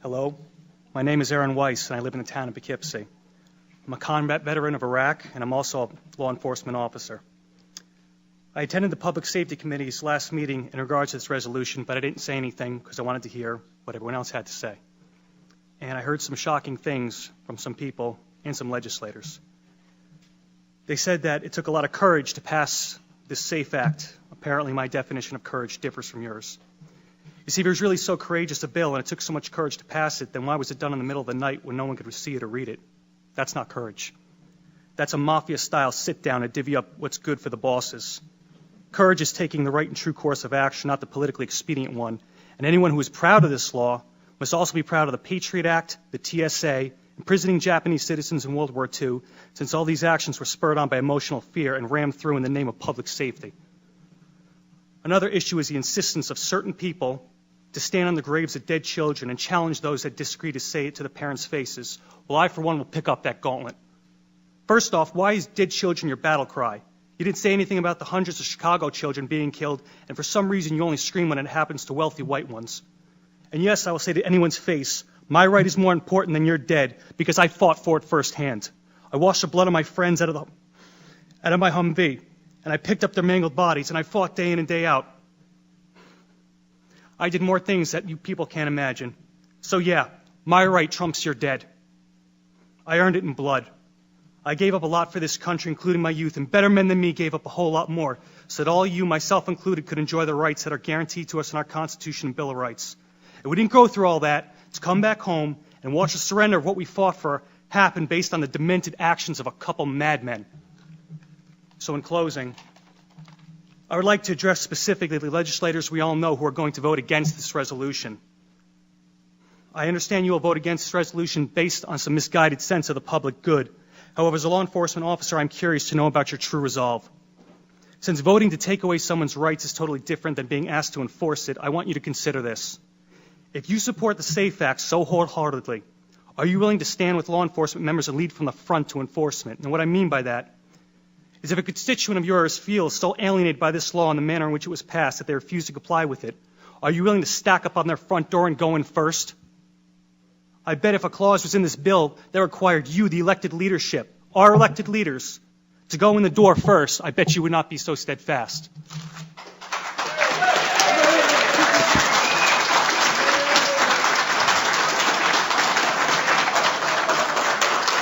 Hello, my name is Aaron Weiss, and I live in the town of Poughkeepsie. I'm a combat veteran of Iraq, and I'm also a law enforcement officer. I attended the Public Safety Committee's last meeting in regards to this resolution, but I didn't say anything because I wanted to hear what everyone else had to say. And I heard some shocking things from some people and some legislators. They said that it took a lot of courage to pass this SAFE Act. Apparently, my definition of courage differs from yours. You see, if it was really so courageous a bill and it took so much courage to pass it, then why was it done in the middle of the night when no one could see it or read it? That's not courage. That's a mafia-style sit-down to divvy up what's good for the bosses. Courage is taking the right and true course of action, not the politically expedient one. And anyone who is proud of this law must also be proud of the Patriot Act, the TSA, imprisoning Japanese citizens in World War II, since all these actions were spurred on by emotional fear and rammed through in the name of public safety. Another issue is the insistence of certain people to stand on the graves of dead children and challenge those that disagree to say it to the parents' faces. Well, I, for one, will pick up that gauntlet. First off, why is dead children your battle cry? You didn't say anything about the hundreds of Chicago children being killed, and for some reason you only scream when it happens to wealthy white ones. And yes, I will say to anyone's face, my right is more important than your dead, because I fought for it firsthand. I washed the blood of my friends out of my Humvee, and I picked up their mangled bodies, and I fought day in and day out. I did more things that you people can't imagine. So yeah, my right trumps your dead. I earned it in blood. I gave up a lot for this country, including my youth, and better men than me gave up a whole lot more, so that all you, myself included, could enjoy the rights that are guaranteed to us in our Constitution and Bill of Rights. And we didn't go through all that to come back home and watch the surrender of what we fought for happen based on the demented actions of a couple madmen. So in closing, I would like to address specifically the legislators we all know who are going to vote against this resolution. I understand you will vote against this resolution based on some misguided sense of the public good. However, as a law enforcement officer, I'm curious to know about your true resolve. Since voting to take away someone's rights is totally different than being asked to enforce it, I want you to consider this. If you support the SAFE Act so wholeheartedly, are you willing to stand with law enforcement members and lead from the front to enforcement? And what I mean by that is if a constituent of yours feels so alienated by this law and the manner in which it was passed that they refuse to comply with it, are you willing to stack up on their front door and go in first? I bet if a clause was in this bill that required you, the elected leadership, our elected leaders, to go in the door first, I bet you would not be so steadfast.